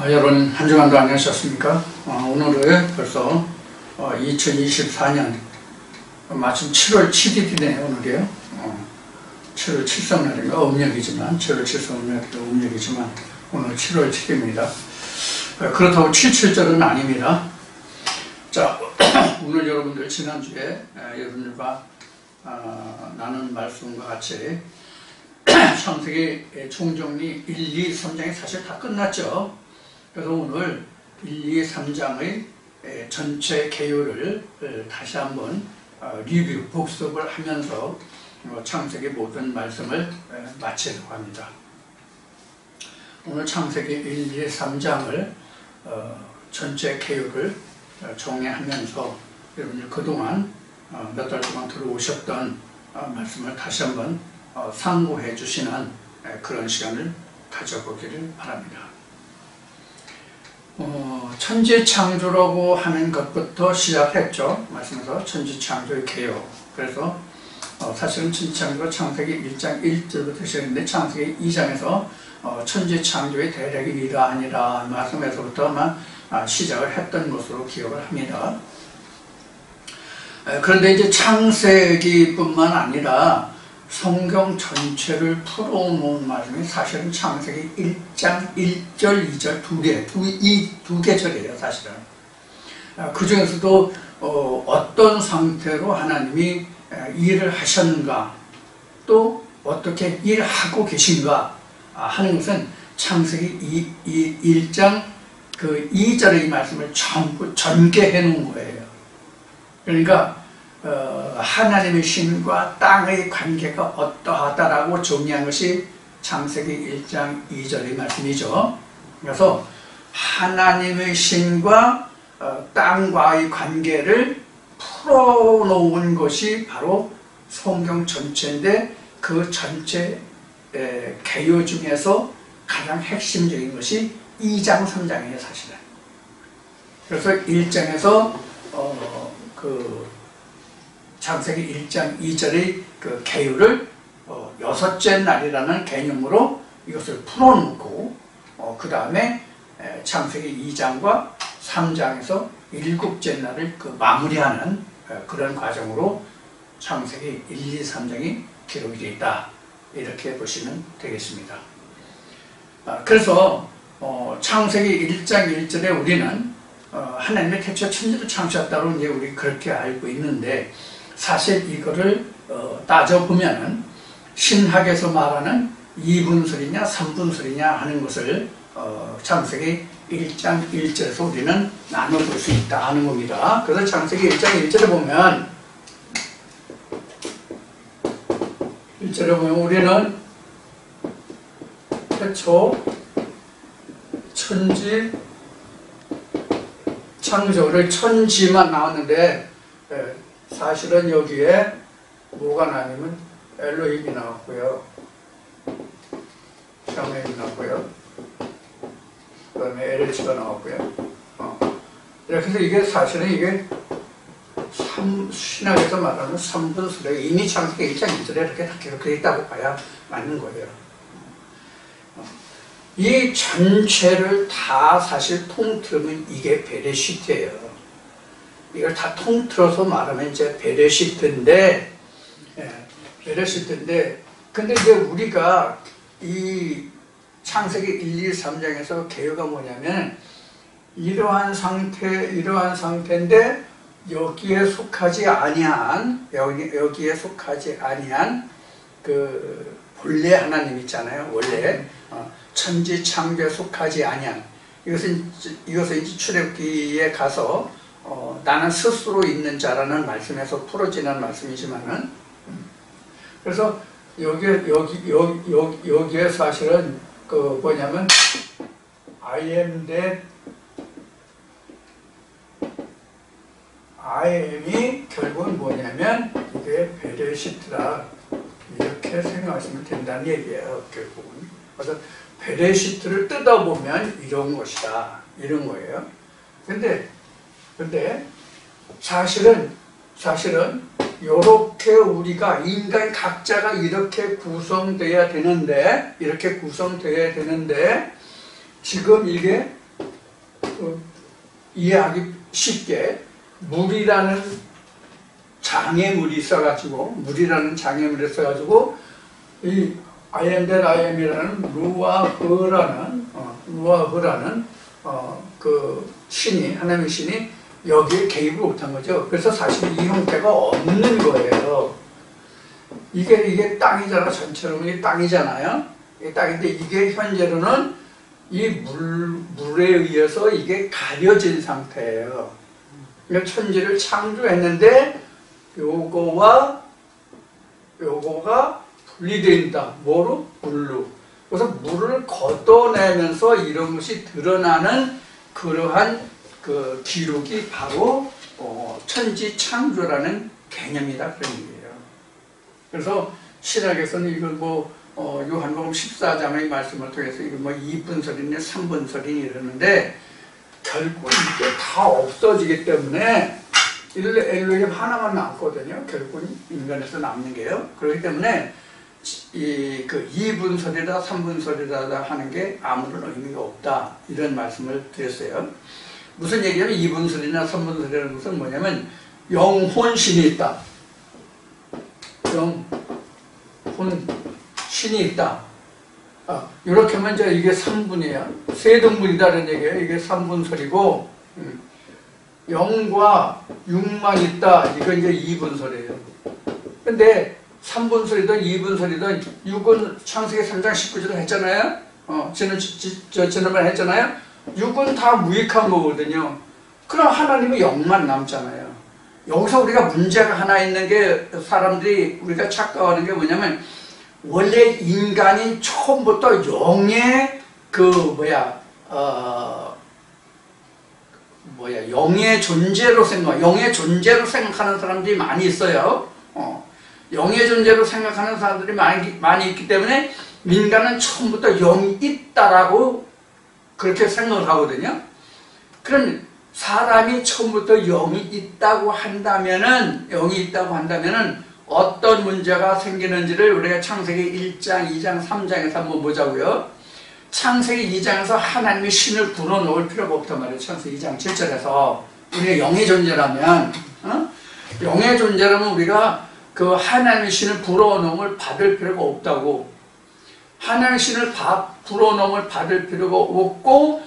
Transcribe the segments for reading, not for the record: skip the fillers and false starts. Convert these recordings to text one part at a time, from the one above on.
여러분 한 주간도 안녕하셨습니까? 오늘은 벌써 2024년 마침 7월 7일이네요. 오늘이요. 7월 7성날인가 음력이지만 7월 7성날이 음력이지만 오늘 7월 7일입니다. 그렇다고 77절은 아닙니다. 자, 오늘 여러분들 지난주에 여러분들과 나눈 말씀과 같이 창세기 총정리 1, 2, 3장이 사실 다 끝났죠. 그래서 오늘 1, 2, 3장의 전체 개요를 다시 한번 리뷰, 복습을 하면서 창세기 모든 말씀을 마치려고 합니다. 오늘 창세기 1, 2, 3장을 전체 개요를 정리하면서 여러분들 그동안 몇 달 동안 들어오셨던 말씀을 다시 한번 상고해 주시는 그런 시간을 가져보기를 바랍니다. 천지창조라고 하는 것부터 시작했죠. 말씀에서 천지창조의 개요. 그래서 사실은 천지창조가 창세기 1장 1절부터 시작했는데 창세기 2장에서 천지창조의 대략이 이러하니라 말씀에서부터 시작을 했던 것으로 기억을 합니다. 그런데 이제 창세기뿐만 아니라 성경 전체를 풀어놓은 말씀이 사실은 창세기 1장 1절 2절 두 개 절이에요. 사실은 그 중에서도 어떤 상태로 하나님이 일을 하셨는가, 또 어떻게 일하고 계신가 하는 것은 창세기 1장 그 2절의 말씀을 전부 전개해 놓은 거예요. 그러니까 하나님의 신과 땅의 관계가 어떠하다라고 정리한 것이 창세기 1장 2절의 말씀이죠. 그래서 하나님의 신과 땅과의 관계를 풀어놓은 것이 바로 성경 전체인데 그 전체 개요 중에서 가장 핵심적인 것이 2장 3장이에요. 사실은. 그래서 1장에서 창세기 1장 2절의 그 개요를 여섯째 날이라는 개념으로 이것을 풀어놓고 그 다음에 창세기 2장과 3장에서 일곱째 날을 마무리하는 그런 과정으로 창세기 1, 2, 3장이 기록이 되어 있다. 이렇게 보시면 되겠습니다. 그래서 창세기 1장 1절에 우리는 하나님의 태초에 천지를 창조했다고 이제 우리 그렇게 알고 있는데, 사실 이거를 따져보면은 신학에서 말하는 2분설이냐 3분설이냐 하는 것을 창세기 1장 1절에서 우리는 나눠볼 수 있다 하는 겁니다. 그래서 창세기 1장 1절에 보면 우리는 태초 천지 창조를 천지만 나왔는데 사실은 여기에 뭐가 나오냐면 엘로힘이 나왔고요, 샤므엘이 나왔고요, 그 다음에 LH가 나왔고요. 이렇게 해서 이게 사실은 이게 신학에서 말하는 3분설에 이미 창세기 1장 1절에 이렇게 다 기록되어 있다고 봐야 맞는 거예요. 이 전체를 다 사실 통틀으면 이게 베레시트예요. 이걸 다 통틀어서 말하면 이제 베레시트인데, 근데 이제 우리가 이 창세기 1, 2, 3장에서 개요가 뭐냐면 이러한 상태인데 여기에 속하지 아니한 그 본래 하나님 있잖아요. 원래 천지 창조에 속하지 아니한, 이것은 이제 출애굽기에 가서 나는 스스로 있는 자라는 말씀에서 풀어지는 말씀이지만은, 그래서 여기에 사실은 그 뭐냐면 I am that I am이 결국은 뭐냐면 이게 베레시트라 이렇게 생각하시면 된다는 얘기예요. 결국은. 그래서 베레시트를 뜯어보면 이런 것이다, 이런 거예요. 근데 사실은 이렇게 우리가 인간 각자가 이렇게 구성돼야 되는데 지금 이게 이해하기 쉽게 물이라는 장애물이 있어가지고 이 I am that I am이라는 루아흐라는 그 신이, 하나님의 신이 여기에 개입을 못한 거죠. 그래서 사실 이 형태가 없는 거예요. 이게 땅이잖아. 전체로 이게 땅이잖아요. 이게 땅인데 이게 현재로는 이 물에 의해서 이게 가려진 상태예요. 그러니까 천지를 창조했는데 요거가 분리된다. 뭐로? 물로. 그래서 물을 걷어내면서 이런 것이 드러나는 그러한 그 기록이 바로 천지 창조라는 개념이다 그런 얘기예요. 그래서 신학에서는 이걸 요한복음 14장의 말씀을 통해서 이걸 2분설이냐 3분설이냐 이러는데 결국 이게 다 없어지기 때문에 엘로힘 하나만 남거든요. 결국은 인간에서 남는 게요. 그렇기 때문에 그 2분설이다 3분설이다 하는 게 아무런 의미가 없다 이런 말씀을 드렸어요. 무슨 얘기냐면 2분설이나 3분설이라는 것은 뭐냐면 영혼신이 있다. 영혼신이 있다. 이렇게 하면 이게 3분이에요. 세등분이다는 얘기예요. 이게 3분설이고 영과 육만 있다. 이건 이제 2분설이에요. 근데 3분설이든 2분설이든 6은 창세기 3장 19절에 했잖아요. 지난번에 했잖아요. 6은 다 무익한 거거든요. 그럼 하나님은 영만 남잖아요. 여기서 우리가 문제가 하나 있는 게 사람들이 우리가 착각하는 게 뭐냐면 원래 인간이 처음부터 영의 영의 존재로 생각하는 사람들이 많이 있어요. 영의 존재로 생각하는 사람들이 많이 있기 때문에 인간은 처음부터 영이 있다라고 그렇게 생각을 하거든요. 그럼 사람이 처음부터 영이 있다고 한다면은 어떤 문제가 생기는지를 우리가 창세기 1장, 2장, 3장에서 한번 보자고요. 창세기 2장에서 하나님이 신을 불어넣을 필요가 없단 말이에요. 창세기 2장 7절에서 우리가 영의 존재라면 영의 존재라면 우리가 그 하나님의 신을 불어넣음을 받을 필요가 없다고. 하나님의 신을 불어넣음을 받을 필요가 없고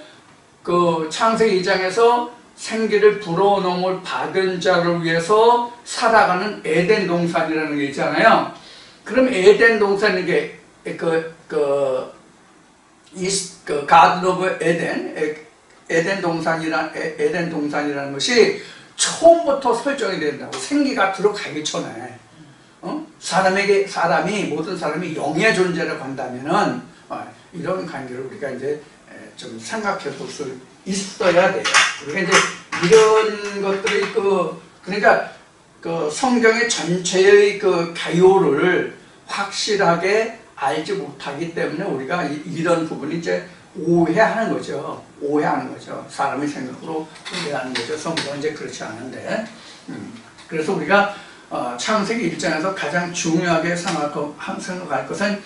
그 창세기 2장에서 생기를 불어넣음을 받은 자를 위해서 살아가는 에덴 동산이라는 게 있잖아요. 그럼 에덴 동산이 게 가든 오브 에덴 동산이라는 것이 처음부터 설정이 된다고. 생기가 들어가기 전에 모든 사람이 영의 존재라고 한다면은 이런 관계를 우리가 이제 좀 생각해 볼 수 있어야 돼요. 우리가 이제 이런 것들이 그러니까 그 성경의 전체의 그概요를 확실하게 알지 못하기 때문에 우리가 이런 부분이 이제 오해하는 거죠. 사람의 생각으로 오해하는 거죠. 성경은 이제 그렇지 않은데. 그래서 우리가 창세기 1장에서 가장 중요하게 생각할 것은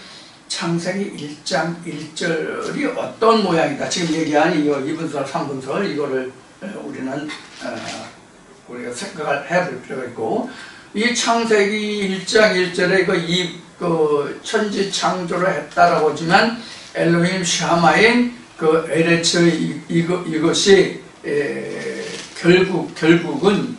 창세기 1장 1절이 어떤 모양이다. 지금 얘기한 2분설, 3분설 이거를 우리는 우리가 생각을 해볼 필요가 있고, 이 창세기 1장 1절에 그 천지 창조를 했다라고 하지만 엘로힘 샤마인 그 에레츠 이것이 결국은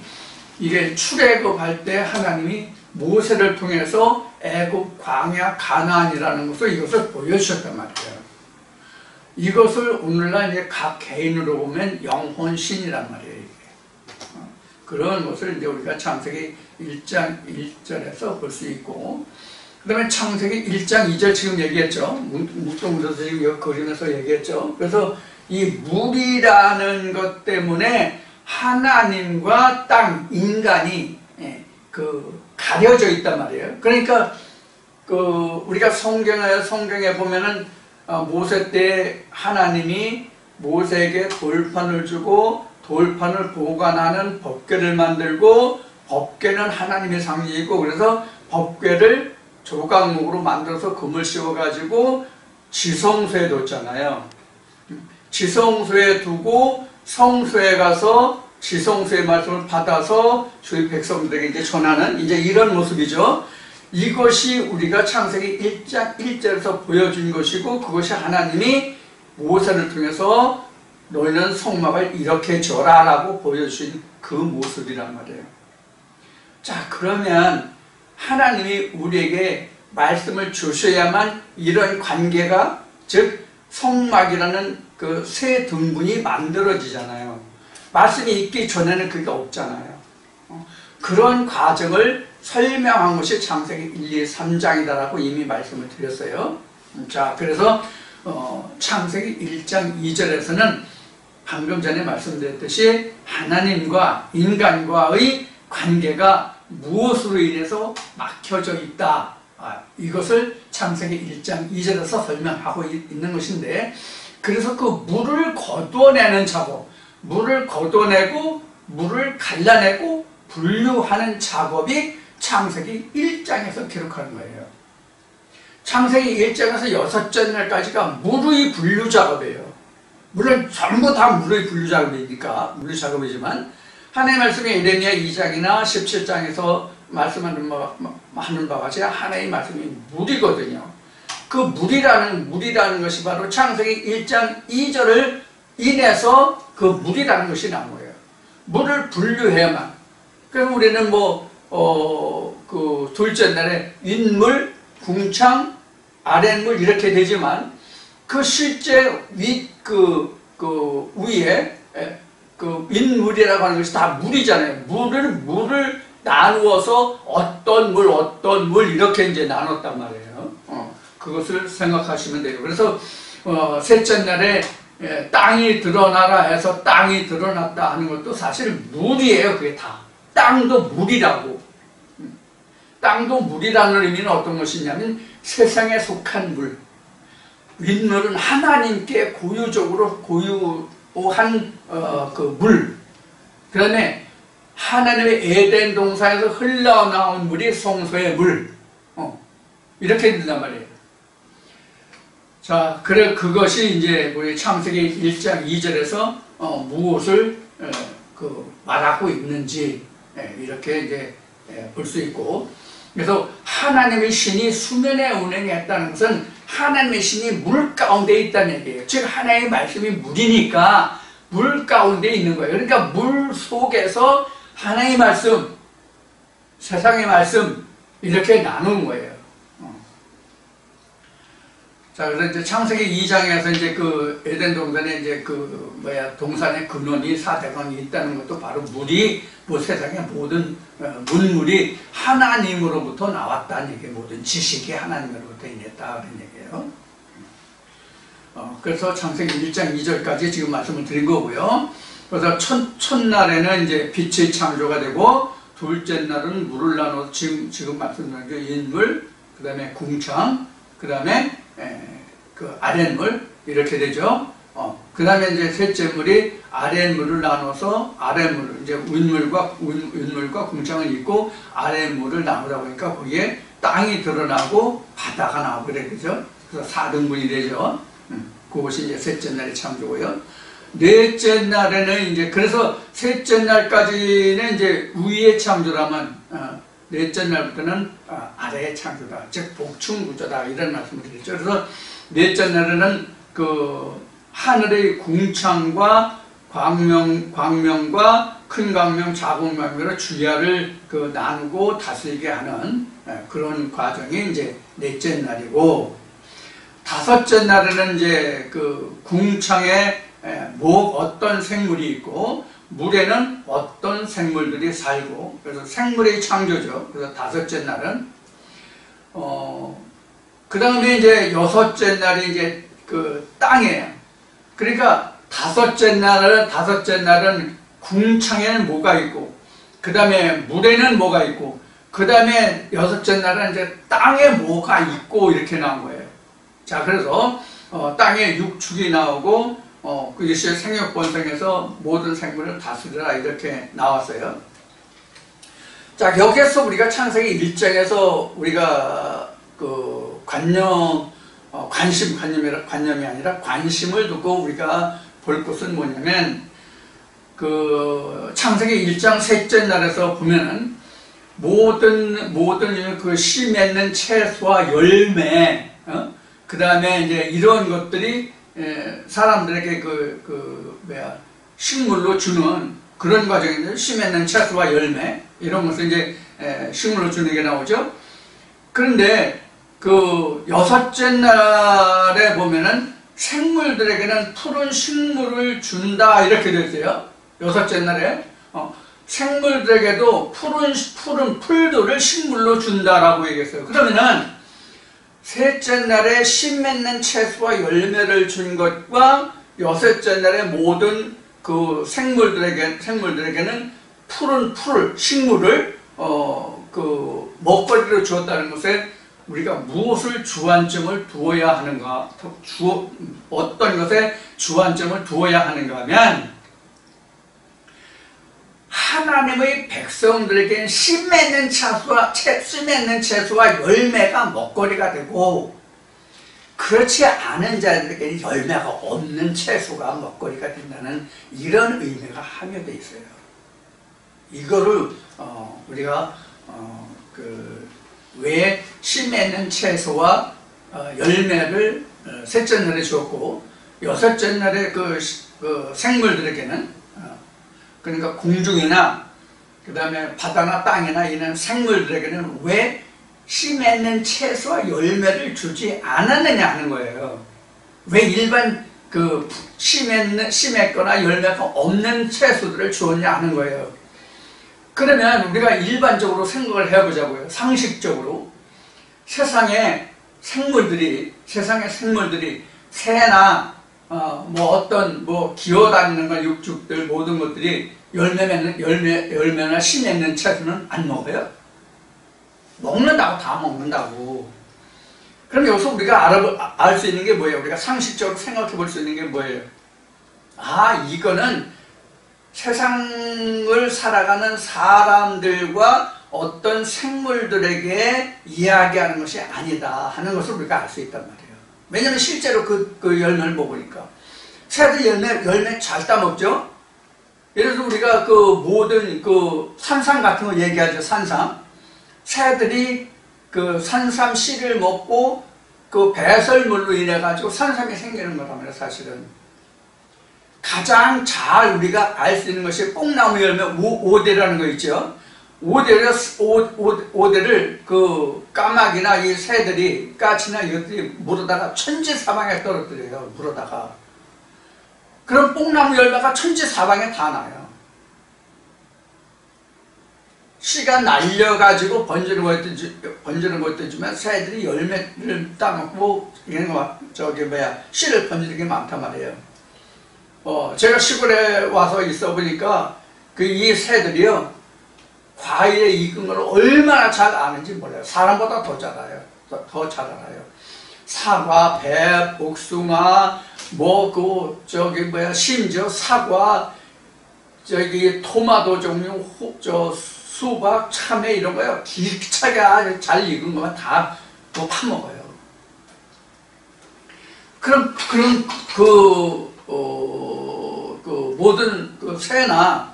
이게 출애굽할 때 하나님이 모세를 통해서 애굽 광야 가나안이라는 것을 이것을 보여주셨단 말이에요. 이것을 오늘날 이제 각 개인으로 보면 영혼신이란 말이에요. 이게. 그런 것을 이제 우리가 창세기 1장 1절에서 볼 수 있고, 그 다음에 창세기 1장 2절 지금 얘기했죠. 묵동물에서 지금 그림에서 얘기했죠. 그래서 이 물이라는 것 때문에 하나님과 땅, 인간이 가려져 있단 말이에요. 그러니까 우리가 성경에 보면은 모세 때 하나님이 모세에게 돌판을 주고 돌판을 보관하는 법궤를 만들고, 법궤는 하나님의 상징이고, 그래서 법궤를 조각목으로 만들어서 금을 씌워가지고 지성소에 뒀잖아요. 지성소에 두고 성소에 가서 지성소의 말씀을 받아서 저희 백성들에게 이제 전하는 이제 이런 모습이죠. 이것이 우리가 창세기 1장 1절에서 보여준 것이고, 그것이 하나님이 모세를 통해서 너희는 성막을 이렇게 져라 라고 보여주신 그 모습이란 말이에요. 자, 그러면 하나님이 우리에게 말씀을 주셔야만 이런 관계가, 즉 성막이라는 그 새 등분이 만들어지잖아요. 말씀이 있기 전에는 그게 없잖아요. 그런 과정을 설명한 것이 창세기 1, 2, 3장이다라고 이미 말씀을 드렸어요. 자, 그래서 창세기 1장 2절에서는 방금 전에 말씀드렸듯이 하나님과 인간과의 관계가 무엇으로 인해서 막혀져 있다. 이것을 창세기 1장 2절에서 설명하고 있는 것인데, 그래서 그 물을 걷어내는 작업, 물을 걷어내고 물을 갈라내고 분류하는 작업이 창세기 1장에서 기록하는 거예요. 창세기 1장에서 6째 날까지가 물의 분류 작업이에요. 물론 전부 다 물의 분류 작업이니까 분류 작업이지만, 하나님의 말씀이 에레미야 2장이나 17장에서 말씀하는 바와 같이 하나님의 말씀이 물이거든요. 그 물이라는 것이 바로 창세기 1장 2절을 인해서 그 물이라는 것이 나온 거예요. 물을 분류해야만. 그럼 우리는 그 둘째 날에 윗물, 궁창, 아랫물 이렇게 되지만, 그 실제 위에 그 윗물이라고 하는 것이 다 물이잖아요. 물을 나누어서 어떤 물 이렇게 이제 나눴단 말이에요. 그것을 생각하시면 돼요. 그래서 셋째 날에 땅이 드러나라 해서 땅이 드러났다 하는 것도 사실 물이에요. 그게 다. 땅도 물이라고. 땅도 물이라는 의미는 어떤 것이냐면 세상에 속한 물. 윗물은 하나님께 고유적으로 고유한 그 물. 그 다음에 하나님의 에덴 동산에서 흘러나온 물이 성소의 물. 이렇게 된단 말이에요. 자, 그것이 이제 우리 창세기 1장 2절에서 무엇을 말하고 있는지 이렇게 이제 볼 수 있고, 그래서 하나님의 신이 수면에 운행했다는 것은 하나님의 신이 물 가운데 있다는 얘기예요. 즉 하나님의 말씀이 물이니까 물 가운데 있는 거예요. 그러니까 물 속에서 하나님의 말씀, 세상의 말씀 이렇게 나누는 거예요. 자, 그래서 이제 창세기 2장에서 이제 그 에덴 동산에 이제 동산의 근원이 사대강이 있다는 것도 바로 물이 세상의 모든 문물이 하나님으로부터 나왔다는 얘기예요. 모든 지식이 하나님으로부터 인했다 그런 얘기예요. 그래서 창세기 1장 2절까지 지금 말씀을 드린 거고요. 그래서 첫날에는 이제 빛의 창조가 되고, 둘째 날은 물을 나눠서 지금 말씀드린 게 인물, 그 다음에 궁창, 그 다음에 그 아랫물 이렇게 되죠. 그 다음에 이제 셋째 물이 아랫물을 나눠서 아랫물을 이제 윗물과 궁창을 있고 아랫물을 나누다 보니까 거기에 땅이 드러나고 바다가 나오고 그래, 그죠? 그래서 4등분이 되죠. 그것이 이제 셋째 날의 창조고요. 넷째 날에는 이제, 그래서 셋째 날까지는 이제 위의 창조라면, 넷째 날부터는 아래의 창조다. 즉 복충구조다. 이런 말씀을 드렸죠. 그래서 넷째 날에는 그 하늘의 궁창과 광명과 큰 광명, 작은 광명으로 주야를 나누고 다스리게 하는 그런 과정이 이제 넷째 날이고, 다섯째 날에는 이제 그 궁창에 어떤 생물이 있고 물에는 어떤 생물들이 살고, 그래서 생물의 창조죠. 그래서 다섯째 날은 그 다음에 이제 여섯째 날이 이제 그 땅이에요. 그러니까 다섯째 날은 궁창에는 뭐가 있고, 그 다음에 물에는 뭐가 있고, 그 다음에 여섯째 날은 이제 땅에 뭐가 있고 이렇게 나온 거예요. 자, 그래서 땅에 육축이 나오고 그것이 생육번성에서 모든 생물을 다스리라 이렇게 나왔어요. 자, 여기에서 우리가 창세기 1장에서 우리가 그 관념이 아니라 관심을 두고 우리가 볼 것은 뭐냐면, 그 창세기 1장 셋째 날에서 보면은 모든 그 씨 맺는 채소와 열매, 그 다음에 이제 이런 것들이 사람들에게 식물로 주는 그런 과정인데, 씨 맺는 채소와 열매 이런 것을 이제 식물로 주는 게 나오죠. 그런데 그 여섯째 날에 보면은 생물들에게는 푸른 식물을 준다 이렇게 되어 있어요. 여섯째 날에 생물들에게도 푸른 풀들을 식물로 준다라고 얘기했어요. 그러면은 셋째 날에 씨 맺는 채소와 열매를 준 것과 여섯째 날에 모든 그 생물들에게는 푸른 식물을 그 먹거리로 주었다는 것에 우리가 무엇을 주안점을 두어야 하는가, 어떤 것에 주안점을 두어야 하는가 하면, 하나님의 백성들에게는 씨 맺는 채소와 열매가 먹거리가 되고, 그렇지 않은 자들에게는 열매가 없는 채소가 먹거리가 된다는 이런 의미가 함유되어 있어요. 이거를 우리가 왜 씨 맺는 채소와 열매를 셋째 날에 주었고, 여섯째 날에 그 생물들에게는, 그러니까 공중이나 그 다음에 바다나 땅이나 이런 생물들에게는 왜 씨 맺는 채소와 열매를 주지 않았느냐 하는 거예요. 왜 일반 그 씨 맺거나 열매가 없는 채소들을 주었냐 하는 거예요. 그러면 우리가 일반적으로 생각을 해보자고요. 상식적으로 세상의 생물들이 새나 기어다니는 건 육축들 모든 것들이 열매나 씨 맺는 채소는 안 먹어요. 먹는다고, 다 먹는다고. 그럼 여기서 우리가 알 수 있는 게 뭐예요? 우리가 상식적으로 생각해 볼 수 있는 게 뭐예요? 이거는 세상을 살아가는 사람들과 어떤 생물들에게 이야기하는 것이 아니다 하는 것을 우리가 알 수 있단 말이에요. 왜냐하면 실제로 그 열매를 먹으니까. 새들 열매 잘 따먹죠? 예를 들어 우리가 그 모든 그 산삼 같은 거 얘기하죠. 산삼. 새들이 그 산삼 씨를 먹고 그 배설물로 인해 가지고 산삼이 생기는 거란 말이에요. 사실은. 가장 잘 우리가 알 수 있는 것이 뽕나무 열매 오대라는 거 있죠. 오대를 그 까마귀나 이 새들이, 까치나 이것들이 물어다가 천지사방에 떨어뜨려요. 물어다가. 그럼 뽕나무 열매가 천지사방에 다 나요. 씨가 날려가지고 번지는 것도 있지만 새들이 열매를 따먹고 씨를 번지는 게 많단 말이에요. 제가 시골에 와서 있어 보니까 이 새들이요, 과일에 익은 걸 얼마나 잘 아는지 몰라요. 사람보다 더 잘 알아요. 사과, 배, 복숭아, 심지어 사과, 토마토 종류, 수박, 참외 이런 거요. 길차게 아주 잘 익은 거만 다 파먹어요. 그럼 모든 새나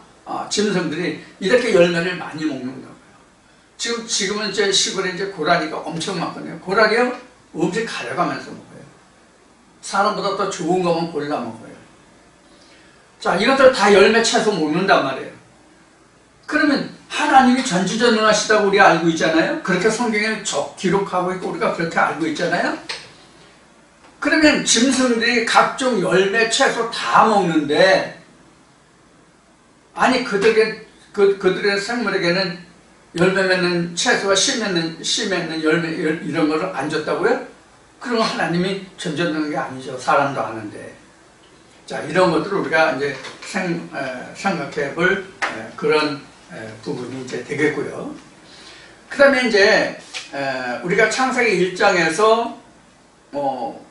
짐승들이 이렇게 열매를 많이 먹는다고요. 지금은 제 시골에 이제 고라니가 엄청 많거든요. 고라니요, 음식 가려가면서 먹어요. 사람보다 더 좋은 거만 골라 먹어요. 자, 이것들 다 열매 채소 먹는단 말이에요. 그러면 하나님이 전지전능하시다고 우리가 알고 있잖아요. 그렇게 성경에 기록하고 있고 우리가 그렇게 알고 있잖아요. 그러면 짐승들이 각종 열매 채소 다 먹는데, 아니 그들의 생물에게는 열매 맺는 채소와 씨 맺는 열매 이런 거를 안 줬다고요? 그럼 하나님이 전전능한 게 아니죠. 사람도 아는데. 자, 이런 것들을 우리가 이제 생각해 볼 그런 부분이 이제 되겠고요. 그 다음에 이제 우리가 창세기 1장에서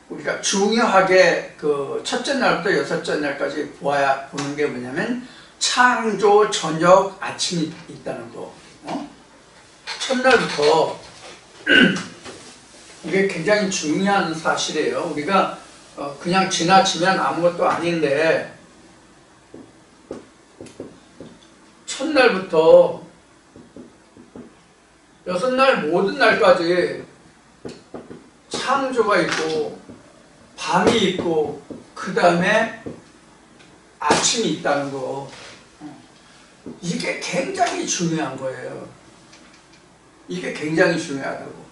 우리가 중요하게 그 첫째 날부터 여섯째 날까지 보는 게 뭐냐면 창조, 저녁, 아침이 있다는 거. 첫날부터 이게 굉장히 중요한 사실이에요. 우리가 그냥 지나치면 아무것도 아닌데, 첫날부터 여섯 날 모든 날까지 창조가 있고 밤이 있고 그 다음에 아침이 있다는 거, 이게 굉장히 중요한 거예요. 이게 굉장히 중요하다고.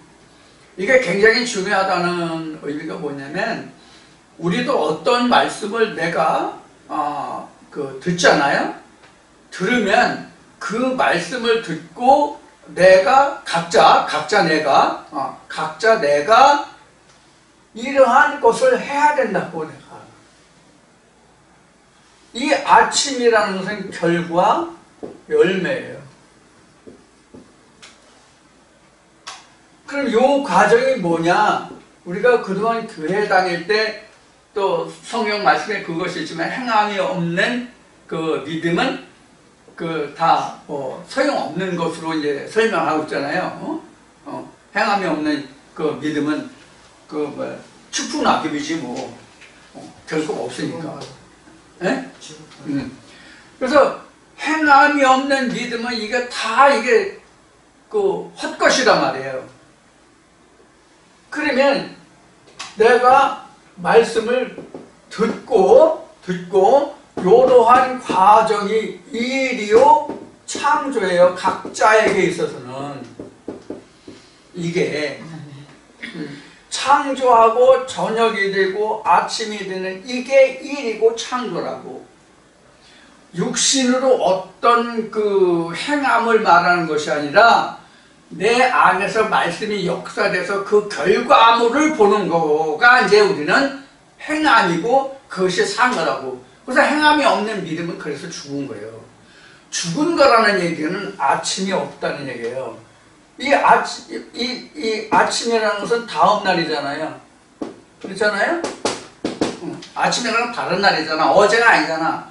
이게 굉장히 중요하다는 의미가 뭐냐면, 우리도 어떤 말씀을 내가 듣잖아요. 들으면 그 말씀을 듣고 내가 각자 내가 이러한 것을 해야 된다고. 내가 이 아침이라는 것은 결과 열매예요. 그럼 이 과정이 뭐냐? 우리가 그동안 교회 다닐 때 또 성경 말씀에 그것이 있지만, 행함이 없는 그 믿음은 다 소용없는 것으로 이제 설명하고 있잖아요. 행함이 없는 그 믿음은 축풍낙엽이지 뭐, 결국 없으니까. 예? 그래서 행함이 없는 믿음은 이게 다 헛것이란 말이에요. 그러면 내가 말씀을 듣고 이러한 과정이 일이요 창조예요. 각자에게 있어서는 이게 창조하고 저녁이 되고 아침이 되는 이게 일이고 창조라고. 육신으로 어떤 그 행함을 말하는 것이 아니라 내 안에서 말씀이 역사돼서 그 결과물을 보는 거가 이제 우리는 행함이고 그것이 산 거라고. 그래서 행함이 없는 믿음은 그래서 죽은 거예요. 죽은 거라는 얘기는 아침이 없다는 얘기예요. 이 아침이라는 것은 다음 날이잖아요. 그렇잖아요? 아침이라는 건 다른 날이잖아. 어제가 아니잖아.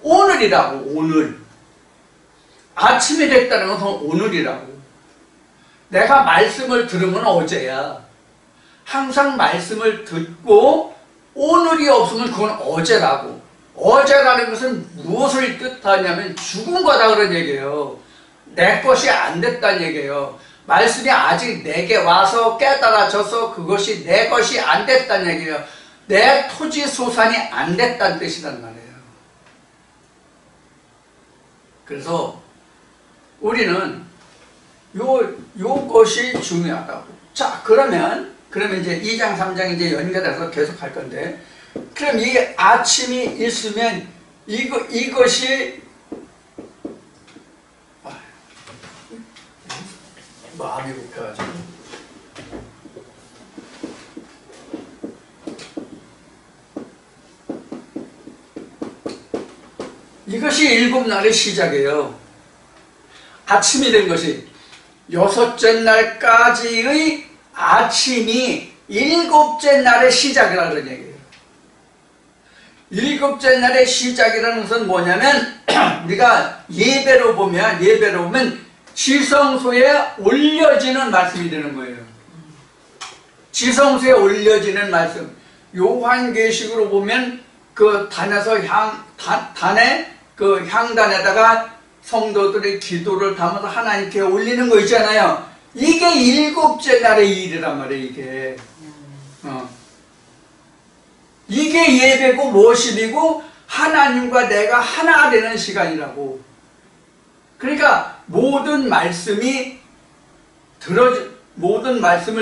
오늘이라고. 오늘. 아침이 됐다는 것은 오늘이라고. 내가 말씀을 들으면 어제야. 항상 말씀을 듣고 오늘이 없으면 그건 어제라고. 어제라는 것은 무엇을 뜻하냐면 죽은 거다 그런 얘기예요. 내 것이 안 됐다는 얘기예요. 말씀이 아직 내게 와서 깨달아져서 그것이 내 것이 안 됐다는 얘기예요. 내 토지 소산이 안 됐다는 뜻이란 말이에요. 그래서 우리는 요것이 중요하다고. 자, 그러면 이제 2장, 3장 이제 연결해서 계속 할 건데, 그럼 이 아침이 있으면 이것이 마음이 급해가지고 이것이 7날의 시작이에요. 아침이 된 것이 여섯째 날까지의 아침이 7째 날의 시작이라는 얘기예요. 7째 날의 시작이라는 것은 뭐냐면 우리가 예배로 보면 지성소에 올려지는 말씀이 되는 거예요. 지성소에 올려지는 말씀. 요한계시록으로 보면 그 단에서 단에 그 향단에다가 성도들의 기도를 담아서 하나님께 올리는 거 있잖아요. 이게 7째 날의 일이란 말이에요. 이게 예배고 모심이고 하나님과 내가 하나 되는 시간이라고. 그러니까 모든 말씀을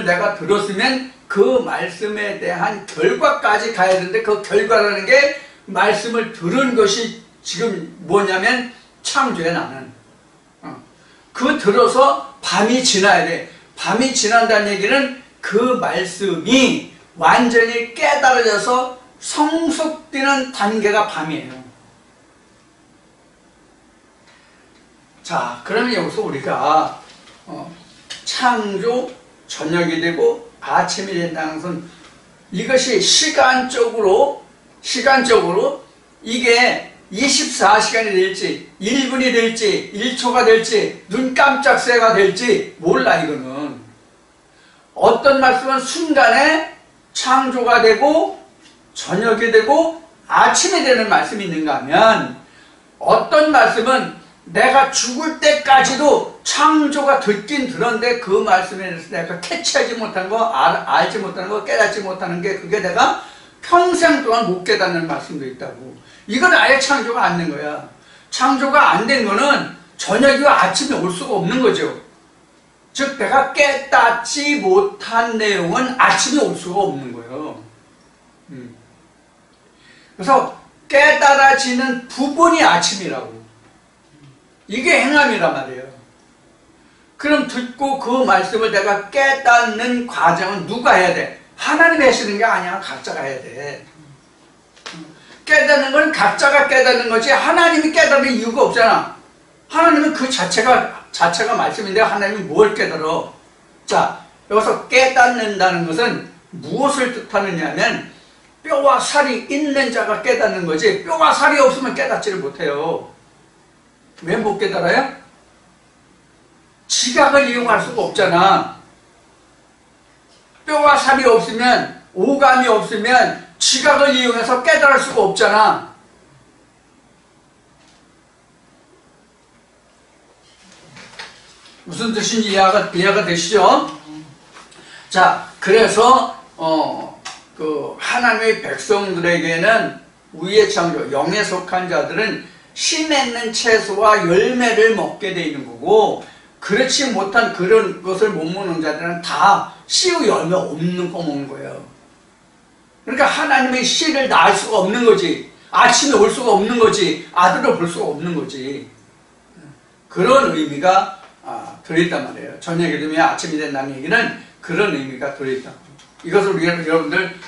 내가 들었으면 그 말씀에 대한 결과까지 가야 되는데, 그 결과라는 게 말씀을 들은 것이 지금 뭐냐면 창조야. 나는 그 들어서 밤이 지나야 돼. 밤이 지난다는 얘기는 그 말씀이 완전히 깨달아져서 성숙되는 단계가 밤이에요. 자, 그러면 여기서 우리가 창조, 저녁이 되고 아침이 된다는 것은 이것이 시간적으로 이게 24시간이 될지 1분이 될지 1초가 될지 눈 깜짝 새가 될지 몰라. 이거는 어떤 말씀은 순간에 창조가 되고 저녁이 되고 아침이 되는 말씀이 있는가 하면, 어떤 말씀은 내가 죽을 때까지도 창조가 듣긴 들었는데 그 말씀에 대해서 내가 캐치하지 못한 거, 알지 못하는 거, 깨닫지 못하는 게 그게 내가 평생 동안 못 깨닫는 말씀도 있다고. 이건 아예 창조가 안 된 거야. 창조가 안 된 거는 저녁이와 아침에 올 수가 없는 거죠. 즉 내가 깨닫지 못한 내용은 아침에 올 수가 없는 거예요. 그래서 깨달아지는 부분이 아침이라고. 이게 행함이란 말이에요. 그럼 듣고 그 말씀을 내가 깨닫는 과정은 누가 해야 돼? 하나님이 하시는 게 아니야. 각자가 해야 돼. 깨닫는 건 각자가 깨닫는 거지 하나님이 깨닫는 이유가 없잖아. 하나님은 그 자체가 말씀인데 하나님이 뭘 깨달아? 자, 여기서 깨닫는다는 것은 무엇을 뜻하느냐 하면 뼈와 살이 있는 자가 깨닫는 거지 뼈와 살이 없으면 깨닫지를 못해요. 왜 못 깨달아요? 지각을 이용할 수가 없잖아. 뼈와 살이 없으면, 오감이 없으면 지각을 이용해서 깨달을 수가 없잖아. 무슨 뜻인지 이해가 되시죠? 자, 그래서 그 하나님의 백성들에게는 위의 창조, 영에 속한 자들은 씨 맺는 채소와 열매를 먹게 돼 있는 거고, 그렇지 못한 그런 것을 못 먹는 자들은 다 씨의 열매 없는 거 먹는 거예요. 그러니까 하나님의 씨를 낳을 수가 없는 거지. 아침에 올 수가 없는 거지. 아들을 볼 수가 없는 거지. 그런 의미가 들어있단 말이에요. 저녁이 되면 아침이 된다는 얘기는 그런 의미가 들어있다. 이것을 우리가 여러분들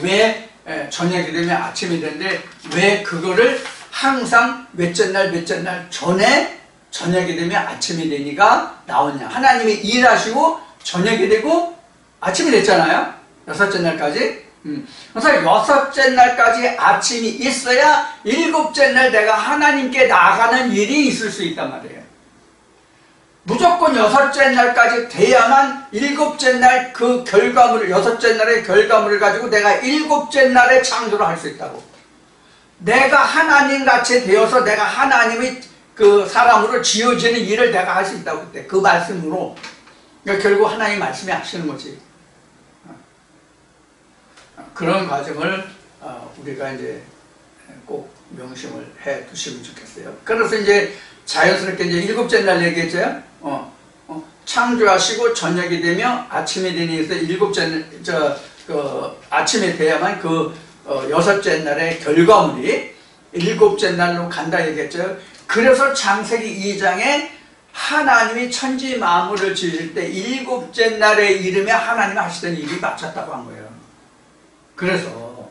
왜 저녁이 되면 아침이 되는데 왜 그거를 항상 몇째 날 전에 저녁이 되면 아침이 되니까 나오냐. 하나님이 일하시고 저녁이 되고 아침이 됐잖아요. 여섯째 날까지. 그래서 여섯째 날까지 아침이 있어야 일곱째 날 내가 하나님께 나아가는 일이 있을 수 있단 말이에요. 무조건 여섯째 날까지 돼야만 일곱째 날 그 결과물을, 여섯째 날의 결과물을 가지고 내가 일곱째 날에 창조를 할 수 있다고. 내가 하나님같이 되어서 내가 하나님의 그 사람으로 지어지는 일을 내가 할 수 있다고 그때 그 말씀으로. 그러니까 결국 하나님 말씀이 하시는 거지. 그런 과정을 우리가 이제 꼭 명심을 해 두시면 좋겠어요. 그래서 이제 자연스럽게 이제 일곱째 날 얘기했죠. 창조하시고 저녁이 되며 아침이 되니 해서 일곱째 아침이 돼야만 그 여섯째 날의 결과물이 일곱째 날로 간다 얘기했죠. 그래서 창세기 2장에 하나님이 천지 만물을 지을 때 일곱째 날에 이르며 하나님이 하시던 일이 마쳤다고 한 거예요. 그래서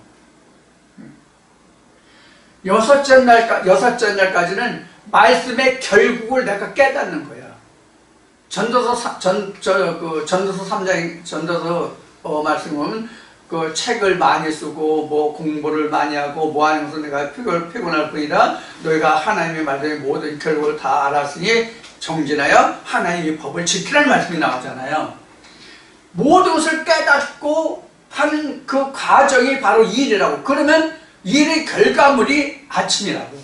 여섯째 날까지는 말씀의 결국을 내가 깨닫는 거야. 전도서 3장 전도서 말씀 보면 그 책을 많이 쓰고 뭐 공부를 많이 하고 뭐 하는 것은 내가 피곤할 뿐이다. 너희가 하나님의 말씀의 모든 결국을 다 알았으니 정진하여 하나님의 법을 지키라는 말씀이 나오잖아요. 모든 것을 깨닫고 하는 그 과정이 바로 일이라고. 그러면 일의 결과물이 아침이라고.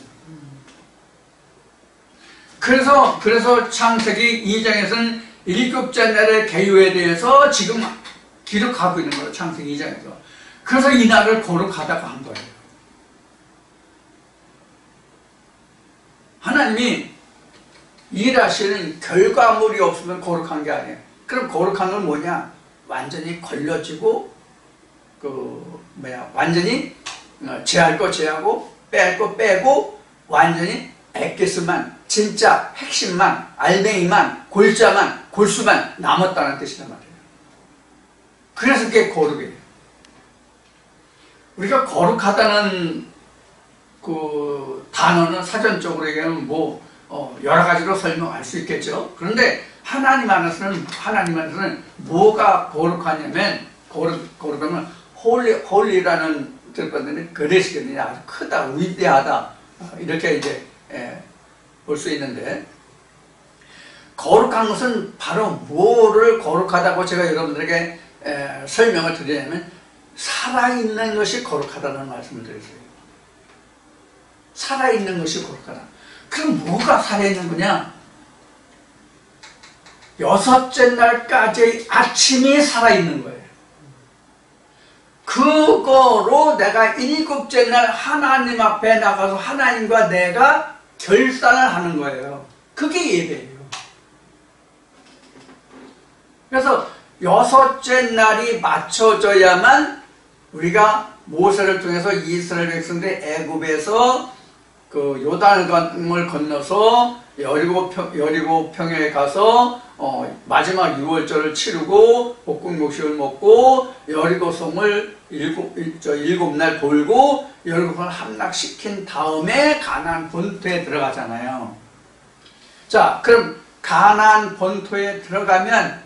그래서 창세기 2장에서는 일곱째 날의 계유에 대해서 지금 기록하고 있는 거예요. 창세기 2장에서. 그래서 이 날을 거룩하다고 한 거예요. 하나님이 일하시는 결과물이 없으면 거룩한 게 아니에요. 그럼 거룩한 건 뭐냐? 완전히 걸려지고 완전히 제할 거 제하고 뺄 거 빼고 완전히 엑기스만, 진짜 핵심만, 알맹이만, 골자만, 골수만 남았다는 뜻이란 말이에요. 그래서 그게 거룩이에요. 우리가 거룩하다는 그 단어는 사전적으로 얘기하면 여러 가지로 설명할 수 있겠죠. 그런데 하나님 안에서는 뭐가 거룩하냐면 거룩하면 홀리라는 뜻받는 그레시견이 아주 크다, 위대하다 이렇게 이제 볼 수 있는데, 거룩한 것은 바로 뭐를 거룩하다고 제가 여러분들에게 설명을 드리냐면 살아있는 것이 거룩하다는 말씀을 드렸어요. 살아있는 것이 거룩하다. 그럼 뭐가 살아있는 거냐? 여섯째 날까지의 아침이 살아있는 거예요. 그거로 내가 일곱째 날 하나님 앞에 나가서 하나님과 내가 결산을 하는 거예요. 그게 예배예요. 그래서 여섯째 날이 맞춰져야만 우리가 모세를 통해서 이스라엘 백성들이 애굽에서 그 요단강을 건너서 여리고 평야에 가서 마지막 유월절을 치르고 볶음 곡식을 먹고 여리고성을 일곱 날 돌고 여리고성을 함락시킨 다음에 가나안 본토에 들어가잖아요. 자, 그럼 가나안 본토에 들어가면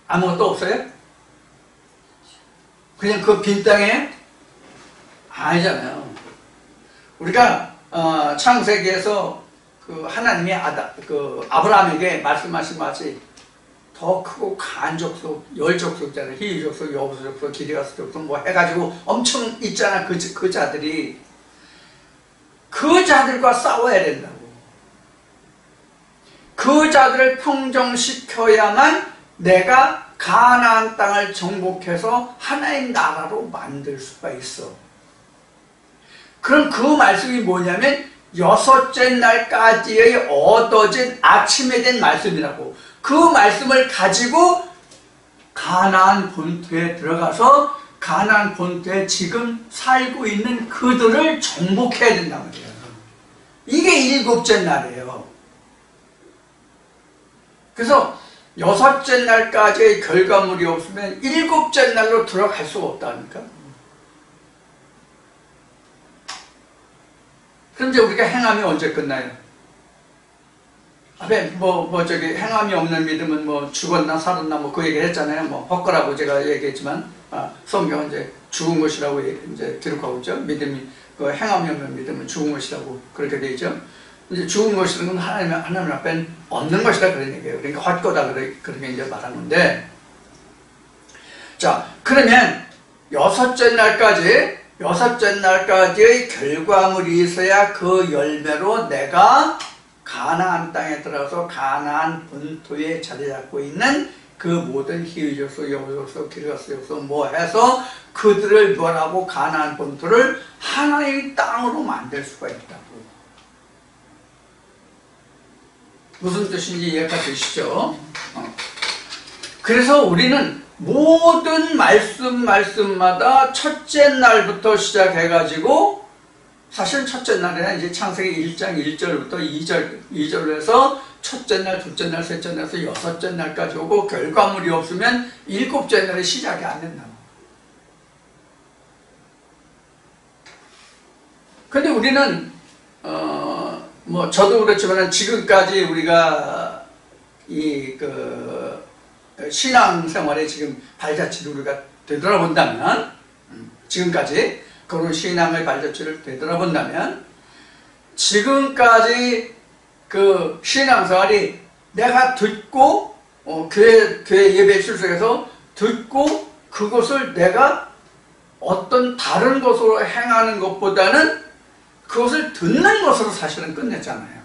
아무것도 없어요? 그냥 그 빈 땅에? 아니잖아요. 우리가 창세기에서 그 하나님이 아브라함에게 말씀하신 것이 더 크고 강한 족속, 열족속잖아요. 히브족속, 여부족속, 기드가스족속 뭐 해가지고 엄청 있잖아. 그 자들이. 그 자들과 싸워야 된다고. 그 자들을 평정시켜야만 내가 가나안 땅을 정복해서 하나님 나라로 만들 수가 있어. 그럼 그 말씀이 뭐냐면 여섯째 날까지의 얻어진 아침에 된 말씀이라고. 그 말씀을 가지고 가나안 본토에 들어가서 가나안 본토에 지금 살고 있는 그들을 정복해야 된단 말이에요. 이게 일곱째 날이에요. 그래서 여섯째 날까지의 결과물이 없으면 일곱째 날로 들어갈 수가 없다니까. 그럼 이제 우리가 행함이 언제 끝나요? 앞에 행함이 없는 믿음은 뭐 죽었나 살았나 뭐 그 얘기를 했잖아요. 뭐 헛거라고 제가 얘기했지만 성경은 이제 죽은 것이라고 이제 기록하고 있죠. 믿음이 그 행함이 없는 믿음은 죽은 것이라고 그렇게 되어 있죠. 이제 죽은 것이라는 건 하나님 앞에 없는 것이다 그런 얘기예요. 그러니까 헛거다 그렇게 이제 말하는데, 자 그러면 여섯째 날까지의 결과물이 있어야 그 열매로 내가 가나안 땅에 들어가서 가나안 본토에 자리 잡고 있는 그 모든 히브족속, 여부족속, 기르가스족속 뭐 해서 그들을 멸하고 가나안 본토를 하나님의 땅으로 만들 수가 있다고. 무슨 뜻인지 이해가 되시죠? 그래서 우리는 모든 말씀마다 첫째 날부터 시작해가지고, 사실 첫째 날에는 이제 창세기 1장 1절부터 2절로 해서 첫째 날, 둘째 날, 셋째 날에서 여섯째 날까지 오고 결과물이 없으면 일곱째 날에 시작이 안 된다. 근데 우리는 뭐 저도 그렇지만 지금까지 우리가 신앙생활에 지금 발자취를 우리가 되돌아본다면, 지금까지 그런 신앙의 발자취를 되돌아본다면, 지금까지 그 신앙생활이 내가 듣고 교회 예배 출석해서 듣고 그것을 내가 어떤 다른 것으로 행하는 것보다는 그것을 듣는 것으로 사실은 끝냈잖아요.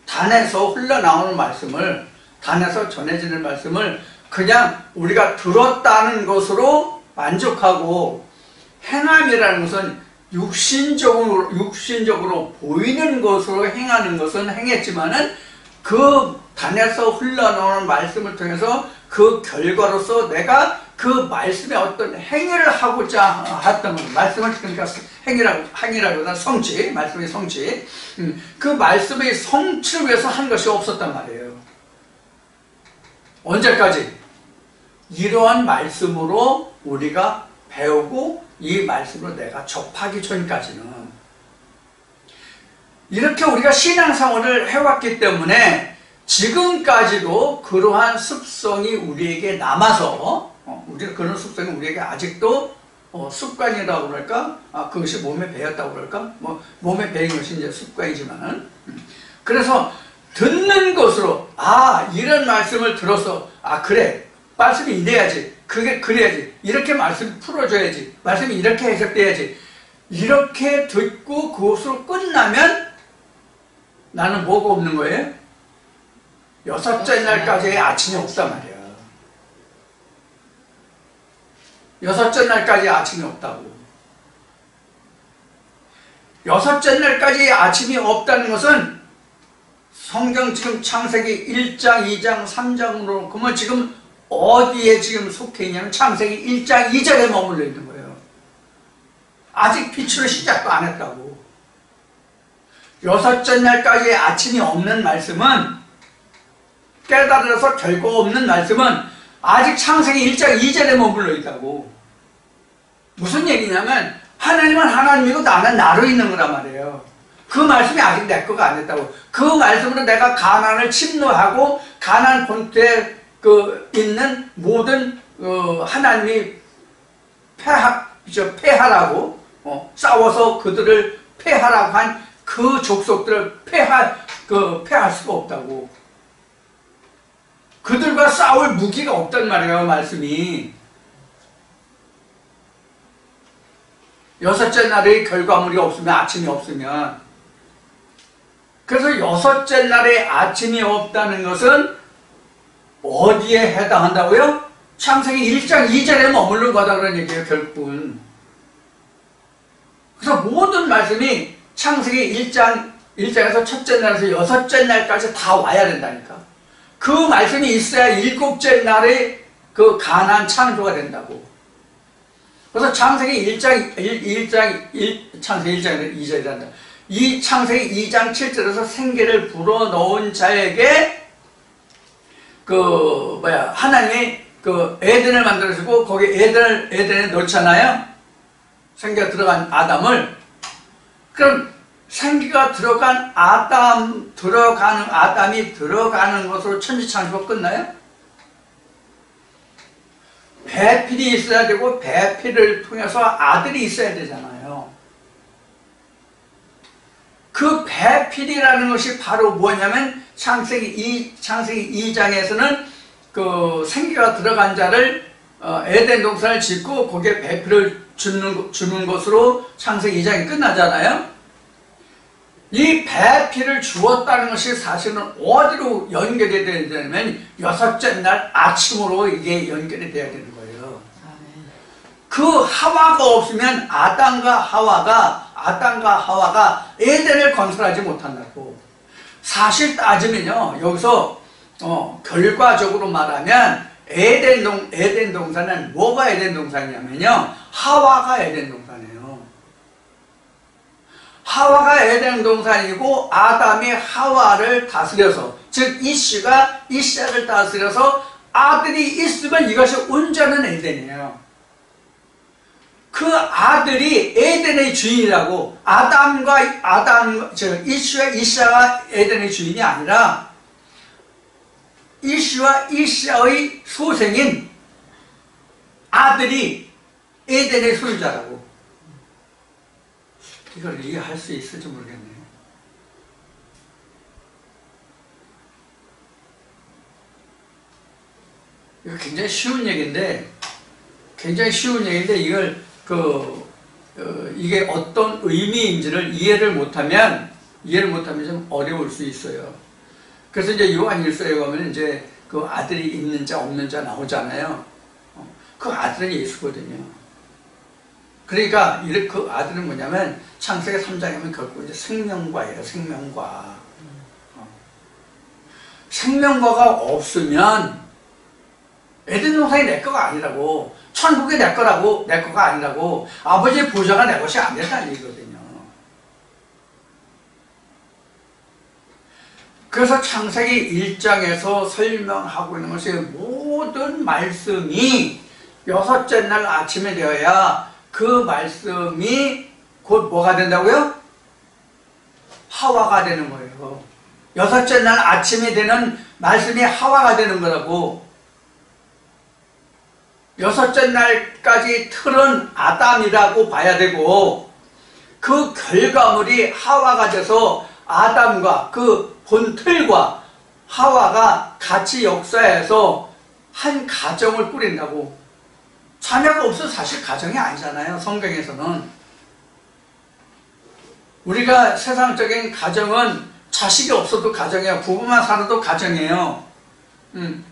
단에서 흘러나오는 말씀을, 단에서 전해지는 말씀을 그냥 우리가 들었다는 것으로 만족하고, 행함이라는 것은 육신적으로 보이는 것으로 행하는 것은 행했지만은 그 단에서 흘러나오는 말씀을 통해서 그 결과로서 내가 그 말씀에 어떤 행위를 하고자 했던 것, 말씀을 그러니까 행위라기보다는 성취, 말씀의 성취, 그 말씀의 성취를 위해서 한 것이 없었단 말이에요. 언제까지? 이러한 말씀으로 우리가 배우고 이 말씀으로 내가 접하기 전까지는. 이렇게 우리가 신앙생활을 해왔기 때문에 지금까지도 그러한 습성이 우리에게 남아서, 우리가 그런 습성이 우리에게 아직도 습관이라고 그럴까? 그것이 몸에 배었다고 그럴까? 몸에 배인 것이 이제 습관이지만은, 그래서 듣는 것으로, 이런 말씀을 들어서, 그래, 말씀이 이래야지, 그게 그래야지, 이렇게 말씀 풀어줘야지, 말씀이 이렇게 해석돼야지, 이렇게 듣고 그것으로 끝나면 나는 뭐가 없는 거예요? 여섯째 날까지의 아침이 없단 말이야. 여섯째 날까지 아침이 없다고. 여섯째 날까지 아침이 없다는 것은 성경 지금 창세기 1장, 2장, 3장으로 그러면 지금 어디에 지금 속해 있냐면 창세기 1장 2절에 머물러 있는 거예요. 아직 빛으로 시작도 안 했다고. 여섯째 날까지 아침이 없는 말씀은, 깨달아서 결코 없는 말씀은 아직 창세기 1장 2절에 머물러 있다고. 무슨 얘기냐면 하나님은 하나님이고 나는 나로 있는 거란 말이에요. 그 말씀이 아직 내 거가 안 됐다고. 그 말씀으로 내가 가나안을 침노하고 가나안 본토에 있는 모든 하나님이 패하라고 싸워서 그들을 패하라고 한 그 족속들을 패할 수가 없다고. 그들과 싸울 무기가 없단 말이에요, 말씀이. 여섯째 날의 결과물이 없으면, 아침이 없으면. 그래서 여섯째 날에 아침이 없다는 것은 어디에 해당한다고요? 창세기 1장 2절에 머무르는 거다 그런 얘기예요, 결국은. 그래서 모든 말씀이 창세기 1장에서 첫째 날에서 여섯째 날까지 다 와야 된다니까. 그 말씀이 있어야 일곱째 날에 그 가나안 창조가 된다고. 그래서 창세기 창세기 1장 2절이란다. 이 창세기 2장 7절에서 생기를 불어넣은 자에게 하나님이 에덴을 만들어주고 거기 에덴에 넣잖아요. 생기가 들어간 아담을. 그럼 생기가 들어간 아담이 들어가는 것으로 천지창조가 끝나요? 배필이 있어야 되고 배필을 통해서 아들이 있어야 되잖아요. 그 배필이라는 것이 바로 뭐냐면 창세기 2장에서는 그 생기가 들어간 자를 에덴 동산을 짓고 거기에 배필을 주는 것으로 창세기 2장이 끝나잖아요. 이 배필을 주었다는 것이 사실은 어디로 연결이 되냐면 여섯째 날 아침으로 이게 연결이 돼야 되는 거예요. 그 하와가 없으면 아담과 하와가 에덴을 건설하지 못한다고. 사실 따지면요, 여기서 결과적으로 말하면 에덴 동산은 뭐가 에덴 동산이냐면요, 하와가 에덴 동산이에요. 하와가 에덴 동산이고 아담이 하와를 다스려서, 즉 이씨가 이샤를 다스려서 아들이 있으면 이것이 온전한 에덴이에요. 그 아들이 에덴의 주인이라고. 이씨와 이샤가 에덴의 주인이 아니라 이씨와 이샤의 소생인 아들이 에덴의 소유자라고. 이걸 이해할 수 있을지 모르겠네요. 이거 굉장히 쉬운 얘기인데 이걸 이게 어떤 의미인지를 이해를 못하면 좀 어려울 수 있어요. 그래서 이제 요한 1서에 가면 이제 그 아들이 있는 자 없는 자 나오잖아요. 그 아들은 예수거든요. 그러니까 그 아들은 뭐냐면 창세기 3장이면 결국 이제 생명과예요. 생명과가 없으면 에덴 동산이 내 거가 아니라고, 천국이 내 거가 아니라고, 아버지의 보좌가 내 것이 안 된다는 얘기거든요. 그래서 창세기 1장에서 설명하고 있는 것이 모든 말씀이 여섯째 날 아침에 되어야 그 말씀이 곧 뭐가 된다고요? 하와가 되는 거예요. 여섯째 날 아침이 되는 말씀이 하와가 되는 거라고. 여섯째 날까지 틀은 아담이라고 봐야 되고, 그 결과물이 하와가 돼서 아담과 그 본틀과 하와가 같이 역사해서 한 가정을 꾸린다고. 자녀가 없어서 사실 가정이 아니잖아요, 성경에서는. 우리가 세상적인 가정은 자식이 없어도 가정이야. 부부만 살아도 가정이에요.